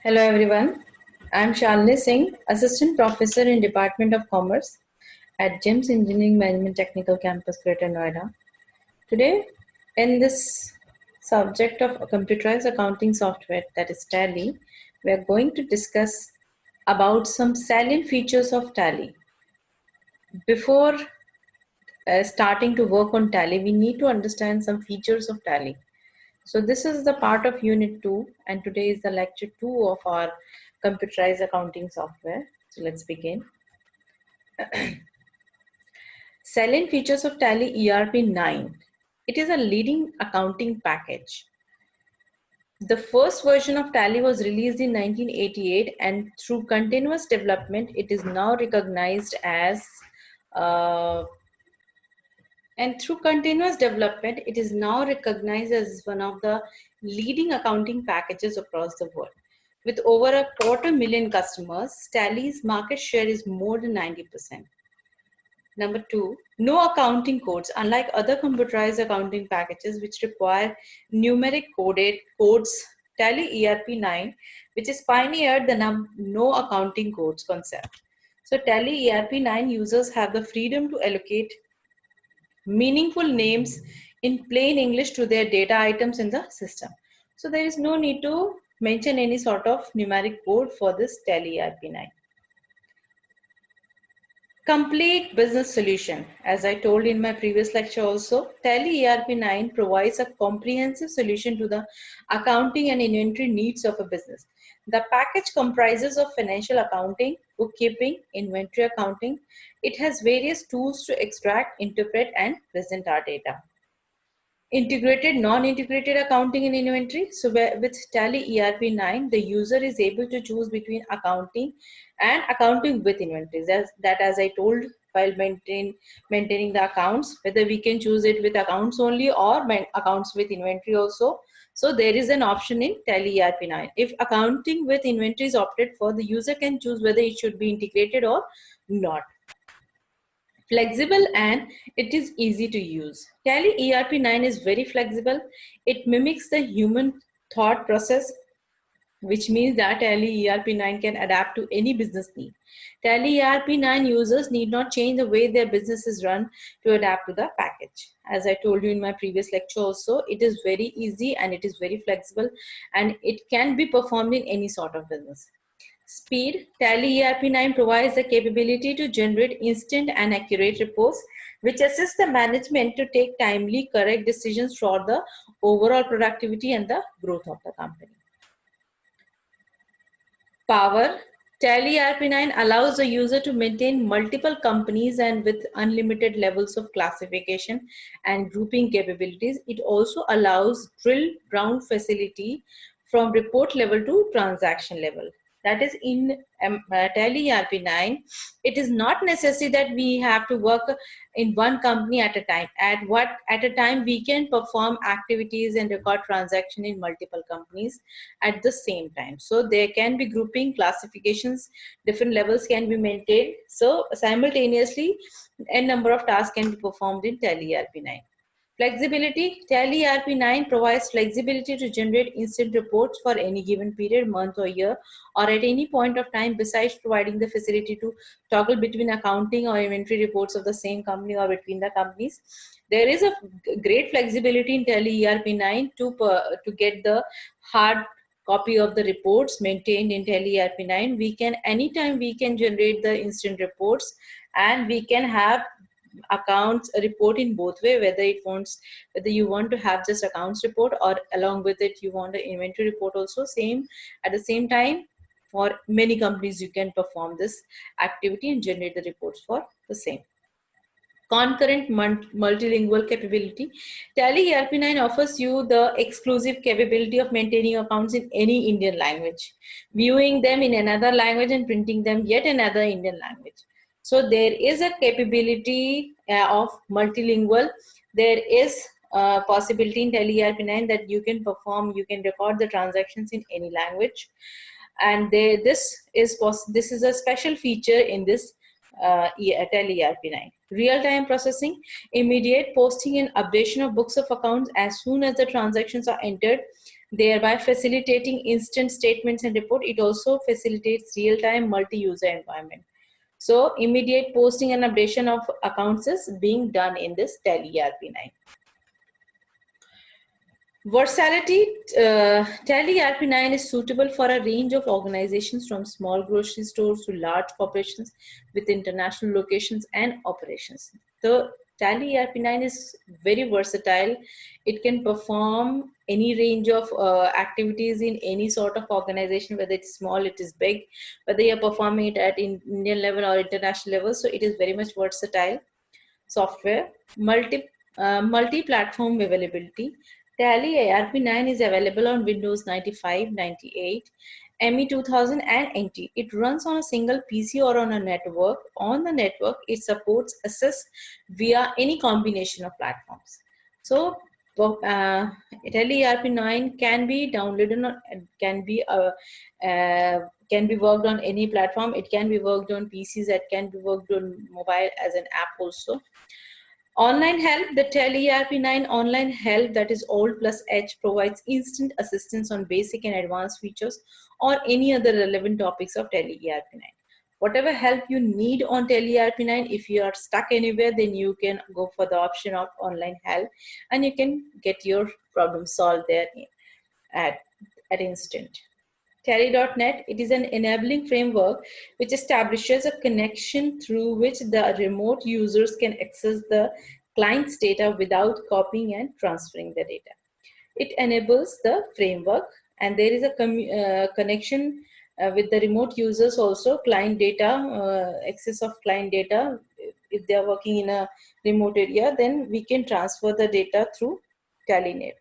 Hello everyone. I'm Shalini Singh, Assistant Professor in Department of Commerce at GEMS Engineering Management Technical Campus, Greater Noida. Today, in this subject of computerized accounting software, that is Tally, we are going to discuss about some salient features of Tally. Before starting to work on Tally, we need to understand some features of Tally. So this is the part of Unit 2, and today is the lecture 2 of our computerized accounting software. So let's begin. Salient features of Tally ERP 9. It is a leading accounting package. The first version of Tally was released in 1988, and through continuous development, it is now recognized as one of the leading accounting packages across the world. With over 250,000 customers, Tally's market share is more than 90%. Number 2, no accounting codes. Unlike other computerized accounting packages which require numeric coded codes, Tally ERP 9, which is pioneered the no accounting codes concept. So Tally ERP 9 users have the freedom to allocate meaningful names in plain English to their data items in the system. So there is no need to mention any sort of numeric code for this Tally ERP 9. Complete business solution. As I told in my previous lecture also, Tally ERP 9 provides a comprehensive solution to the accounting and inventory needs of a business. The package comprises of financial accounting, bookkeeping, inventory accounting. It has various tools to extract, interpret, and present our data. Integrated, non-integrated accounting and inventory. So with Tally ERP 9, the user is able to choose between accounting and accounting with inventories. As I told, while maintaining the accounts, whether we can choose it with accounts only or accounts with inventory also. So there is an option in Tally ERP 9. If accounting with inventory is opted for, the user can choose whether it should be integrated or not. Flexible, and it is easy to use. Tally ERP 9 is very flexible. It mimics the human thought process, which means that Tally ERP 9 can adapt to any business need. Tally ERP 9 users need not change the way their business is run to adapt to the package. As I told you in my previous lecture also, it is very easy and it is very flexible, and it can be performed in any sort of business. Speed. Tally ERP 9 provides the capability to generate instant and accurate reports, which assist the management to take timely, correct decisions for the overall productivity and the growth of the company. Power. Tally ERP 9 allows the user to maintain multiple companies and with unlimited levels of classification and grouping capabilities. It also allows drill down facility from report level to transaction level. That is in Tally ERP 9. It is not necessary that we have to work in one company at a time. At a time we can perform activities and record transaction in multiple companies at the same time. So there can be grouping, classifications, different levels can be maintained. So simultaneously, a number of tasks can be performed in Tally ERP 9. Flexibility. Tally ERP 9 provides flexibility to generate instant reports for any given period, month or year, or at any point of time, besides providing the facility to toggle between accounting or inventory reports of the same company or between the companies. There is a great flexibility in Tally ERP 9 to get the hard copy of the reports maintained in Tally ERP 9. Anytime we can generate the instant reports, and we can have accounts report in both way, whether you want to have just accounts report, or along with it you want the inventory report also. Same at the same time, for many companies you can perform this activity and generate the reports for the same. Concurrent multilingual capability. Tally ERP 9 offers you the exclusive capability of maintaining accounts in any Indian language, viewing them in another language, and printing them yet another Indian language. So there is a capability of multilingual. There is a possibility in Tally ERP 9 that you can record the transactions in any language, and this is a special feature in this Tally ERP 9. Real-time processing, immediate posting and updation of books of accounts as soon as the transactions are entered. thereby facilitating instant statements and report. It also facilitates real-time multi-user environment. So immediate posting and updation of accounts is being done in this Tally ERP9. Versatility, Tally ERP9 is suitable for a range of organizations from small grocery stores to large corporations with international locations and operations. The Tally ERP9 is very versatile. It can perform any range of activities in any sort of organization, whether it's small, it is big, whether you're performing it at Indian level or international level. So it is very much versatile software. Multi-platform availability. Tally ARP9 is available on Windows 95, 98, ME 2000 and NT. It runs on a single PC or on a network. On the network, it supports access via any combination of platforms. So Tally ERP9 can be downloaded on, can be worked on any platform. It can be worked on PCs. It can be worked on mobile as an app also. Online help, the Tally ERP9 online help, that is Alt plus H, provides instant assistance on basic and advanced features or any other relevant topics of Tally ERP9. Whatever help you need on Tally ERP9, if you are stuck anywhere, then you can go for the option of online help and you can get your problem solved there at instant. Tally.net, it is an enabling framework which establishes a connection through which the remote users can access the client's data without copying and transferring the data. It enables the framework, and there is a connection with the remote users also, client data, access of client data. If they are working in a remote area, then we can transfer the data through TallyNet.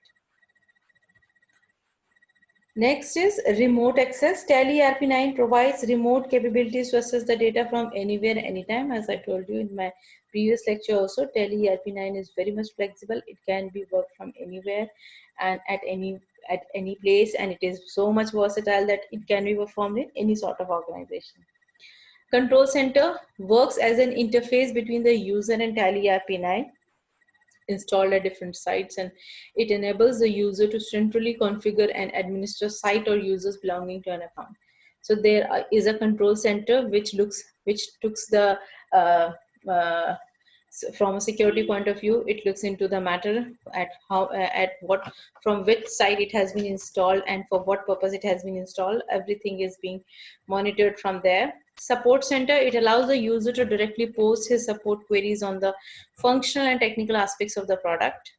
Next is remote access. Tally ERP9 provides remote capabilities to access the data from anywhere, anytime. As I told you in my previous lecture also, Tally ERP9 is very much flexible. It can be worked from anywhere and at any place, and it is so much versatile that it can be performed in any sort of organization. Control Center works as an interface between the user and Tally ERP9 installed at different sites, and it enables the user to centrally configure and administer site or users belonging to an account. So there is a control center which looks the from a security point of view, it looks into the matter at what, from which site it has been installed and for what purpose it has been installed. Everything is being monitored from there. Support center, it allows the user to directly post his support queries on the functional and technical aspects of the product.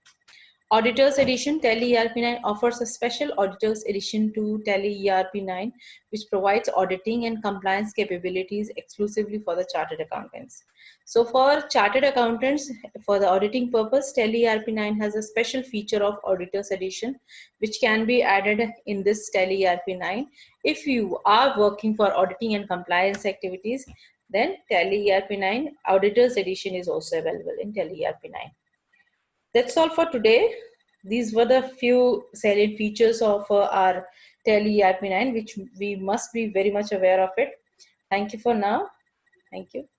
Auditors Edition, Tally ERP9 offers a special Auditors Edition to Tally ERP9, which provides auditing and compliance capabilities exclusively for the chartered accountants. So for chartered accountants, for the auditing purpose, Tally ERP9 has a special feature of Auditors Edition, which can be added in this Tally ERP9. If you are working for auditing and compliance activities, then Tally ERP9 Auditors Edition is also available in Tally ERP9. That's all for today. These were the few salient features of our Tally ERP9, which we must be very much aware of it. Thank you for now. Thank you.